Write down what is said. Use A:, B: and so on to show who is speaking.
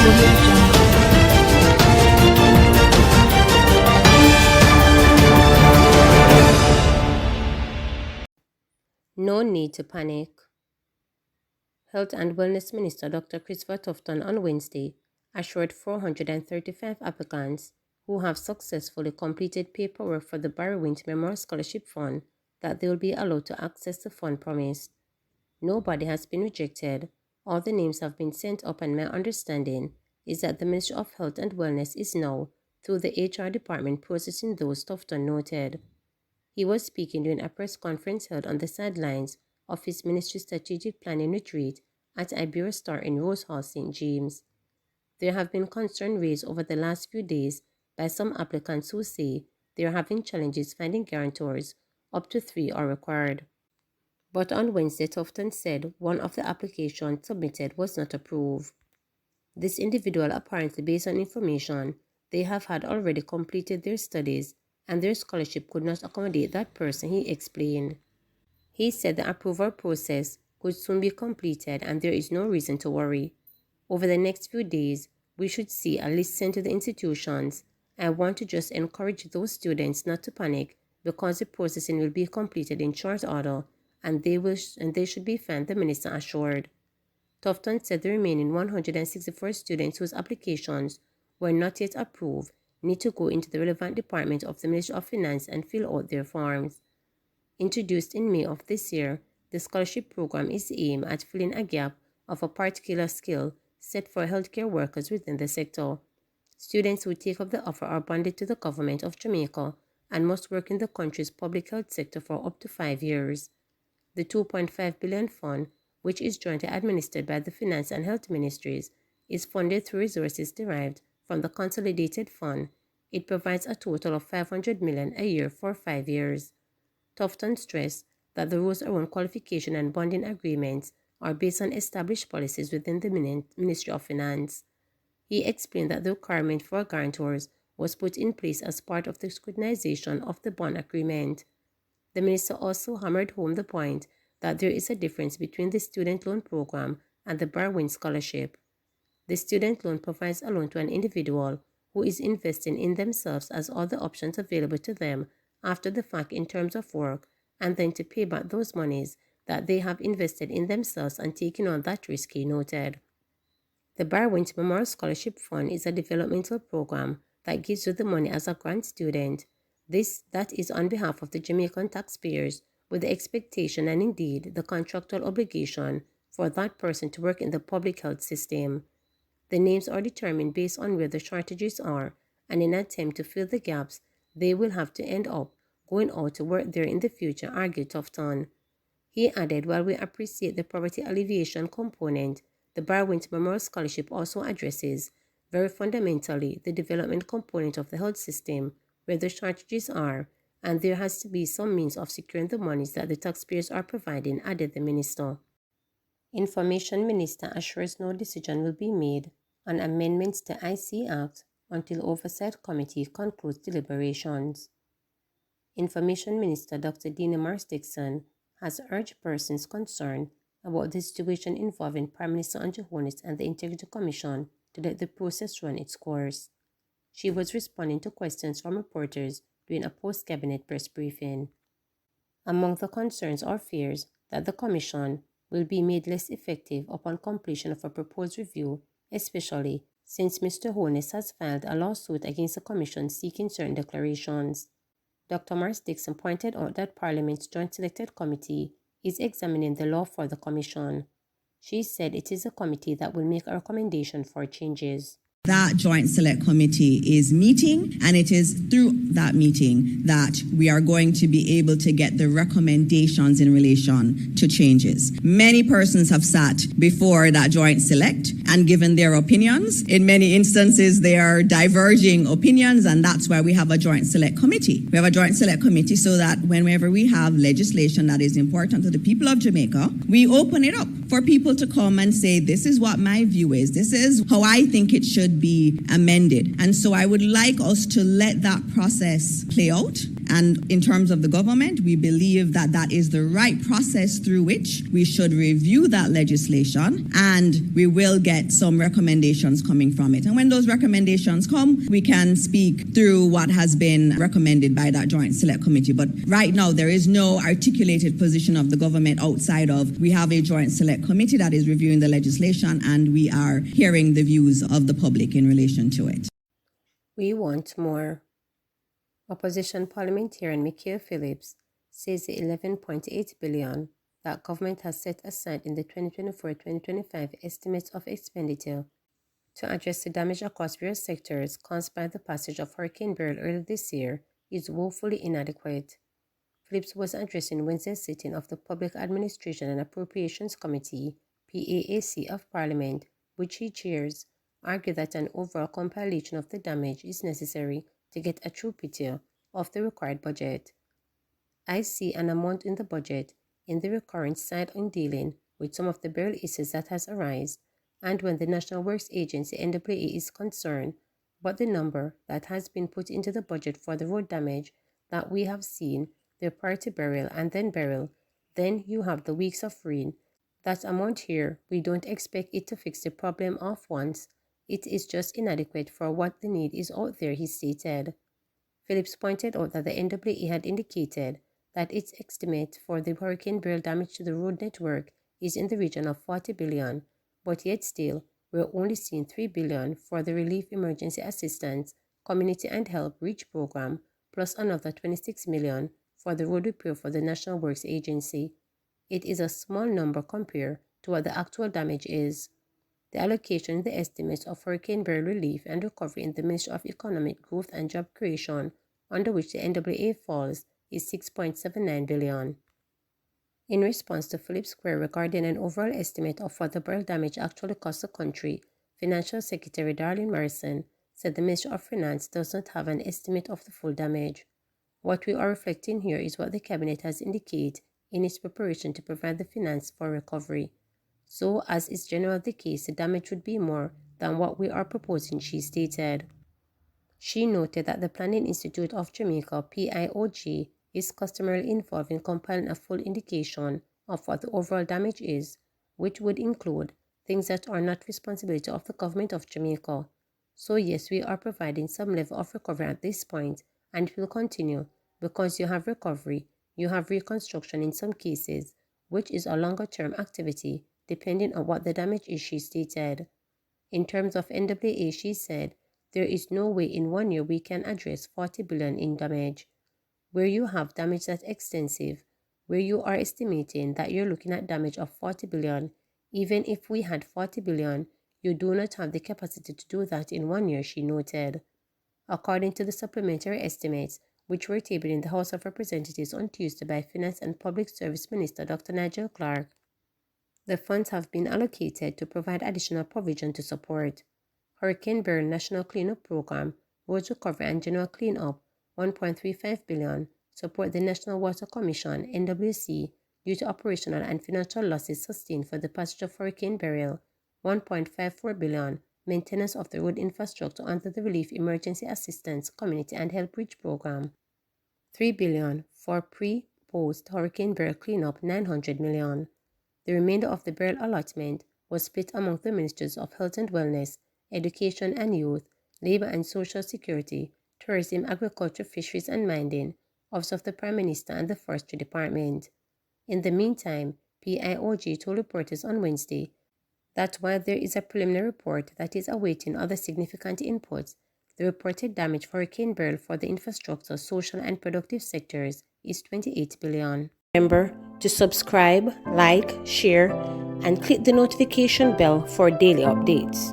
A: No need to panic. Health and Wellness Minister Dr. Christopher Tufton on Wednesday assured 435 applicants who have successfully completed paperwork for the Barry Winter Memorial Scholarship Fund that they will be allowed to access the fund promised. Nobody has been rejected. All the names have been sent up, and my understanding is that the Ministry of Health and Wellness is now, through the HR department, processing those, Tufton noted. He was speaking during a press conference held on the sidelines of his ministry's strategic planning retreat at Iberia Star in Rose Hall, St. James. There have been concerns raised over the last few days by some applicants who say they are having challenges finding guarantors. Up to 3 are required. But on Wednesday, Tufton said one of the applications submitted was not approved. This individual, apparently based on information they have had already completed their studies, and their scholarship could not accommodate that person, he explained. He said the approval process could soon be completed and there is no reason to worry. Over the next few days, we should see a list sent to the institutions. I want to just encourage those students not to panic because the processing will be completed in short order and they should be fine, the minister assured. Tufton said the remaining 164 students whose applications were not yet approved need to go into the relevant department of the Ministry of Finance and fill out their forms. Introduced in May of this year, the scholarship program is aimed at filling a gap of a particular skill set for healthcare workers within the sector. Students who take up the offer are bonded to the government of Jamaica and must work in the country's public health sector for up to 5 years. The $2.5 billion fund, which is jointly administered by the Finance and Health Ministries, is funded through resources derived from the Consolidated Fund. It provides a total of $500 million a year for 5 years. Tufton stressed that the rules around qualification and bonding agreements are based on established policies within the Ministry of Finance. He explained that the requirement for guarantors was put in place as part of the scrutinization of the bond agreement. The minister also hammered home the point that there is a difference between the student loan program and the Barwin Scholarship. The student loan provides a loan to an individual who is investing in themselves as all the options available to them after the fact in terms of work, and then to pay back those monies that they have invested in themselves and taken on that risk, he noted. The Barwin Memorial Scholarship Fund is a developmental program that gives you the money as a grant student. That is on behalf of the Jamaican taxpayers, with the expectation and indeed the contractual obligation for that person to work in the public health system. The names are determined based on where the shortages are, and in an attempt to fill the gaps, they will have to end up going out to work there in the future, argued Tufton. He added, while we appreciate the poverty alleviation component, the Barwin Memorial Scholarship also addresses, very fundamentally, the development component of the health system, where the shortages are, and there has to be some means of securing the monies that the taxpayers are providing, added the minister. Information Minister assures no decision will be made on amendments to IC Act until Oversight Committee concludes deliberations. Information Minister Dr. Dina Mars-Dixon has urged persons concerned about the situation involving Prime Minister Anjohonis and the Integrity Commission to let the process run its course. She was responding to questions from reporters during a post-cabinet press briefing. Among the concerns or fears that the Commission will be made less effective upon completion of a proposed review, especially since Mr. Holness has filed a lawsuit against the Commission seeking certain declarations. Dr. Mars-Dixon pointed out that Parliament's Joint Selected Committee is examining the law for the Commission. She said it is a committee that will make a recommendation for changes.
B: That Joint Select Committee is meeting, and it is through that meeting that we are going to be able to get the recommendations in relation to changes. Many persons have sat before that Joint Select and given their opinions. In many instances, they are diverging opinions, and that's why we have a Joint Select Committee. We have a Joint Select Committee so that whenever we have legislation that is important to the people of Jamaica, we open it up for people to come and say, this is what my view is. This is how I think it should be amended. And so I would like us to let that process play out And in terms of the government, we believe that that is the right process through which we should review that legislation, and we will get some recommendations coming from it. And when those recommendations come, we can speak through what has been recommended by that Joint Select Committee. But right now, there is no articulated position of the government outside of we have a Joint Select Committee that is reviewing the legislation, and we are hearing the views of the public in relation to it.
A: We want more. Opposition parliamentarian Michael Phillips says the $11.8 billion that government has set aside in the 2024-2025 estimates of expenditure to address the damage across various sectors caused by the passage of Hurricane Beryl earlier this year is woefully inadequate. Phillips was addressing Wednesday's sitting of the Public Administration and Appropriations Committee, PAAC of Parliament, which he chairs, argued that an overall compilation of the damage is necessary to get a true picture of the required budget. I see an amount in the budget in the recurrent side in dealing with some of the Beryl issues that has arisen, and when the National Works Agency NWA is concerned, but the number that has been put into the budget for the road damage that we have seen, the prior to Beryl and then Beryl, then you have the weeks of rain. That amount here, we don't expect it to fix the problem off once. It is just inadequate for what the need is out there, he stated. Phillips pointed out that the NWA had indicated that its estimate for the Hurricane Beryl damage to the road network is in the region of $40 billion, but yet still, we're only seeing $3 billion for the Relief Emergency Assistance, Community and Help REACH program, plus another $26 million for the road repair for the National Works Agency. It is a small number compared to what the actual damage is. The allocation in the estimates of Hurricane Beryl relief and recovery in the Ministry of Economic Growth and Job Creation, under which the NWA falls, is $6.79 billion. In response to Phillips' query regarding an overall estimate of what the Beryl damage actually cost the country, Financial Secretary Darlene Morrison said the Ministry of Finance does not have an estimate of the full damage. What we are reflecting here is what the Cabinet has indicated in its preparation to provide the finance for recovery. So, as is generally the case, the damage would be more than what we are proposing, she stated. She noted that the Planning Institute of Jamaica, PIOJ, is customarily involved in compiling a full indication of what the overall damage is, which would include things that are not responsibility of the government of Jamaica. So yes, we are providing some level of recovery at this point, and it will continue, because you have recovery, you have reconstruction in some cases, which is a longer-term activity, depending on what the damage is, she stated. In terms of NWA, she said, there is no way in 1 year we can address $40 billion in damage. Where you have damage that's extensive, where you are estimating that you're looking at damage of $40 billion, even if we had $40 billion, you do not have the capacity to do that in 1 year, she noted. According to the supplementary estimates, which were tabled in the House of Representatives on Tuesday by Finance and Public Service Minister Dr. Nigel Clark, the funds have been allocated to provide additional provision to support Hurricane Beryl National Cleanup Program, Roads Recovery and General Cleanup, $1.35 billion, support the National Water Commission, NWC, due to operational and financial losses sustained for the passage of Hurricane Beryl, $1.54 billion, maintenance of the road infrastructure under the Relief Emergency Assistance, Community and Help REACH program, $3 billion for pre-post Hurricane Beryl cleanup, $900 million. The remainder of the Beryl allotment was split among the Ministries of Health and Wellness, Education and Youth, Labor and Social Security, Tourism, Agriculture, Fisheries and Mining, Office of the Prime Minister and the Forestry Department. In the meantime, PIOG told reporters on Wednesday that while there is a preliminary report that is awaiting other significant inputs, the reported damage for Hurricane Beryl for the infrastructure, social and productive sectors is $28 billion. Remember to subscribe, like, share, and click the notification bell for daily updates.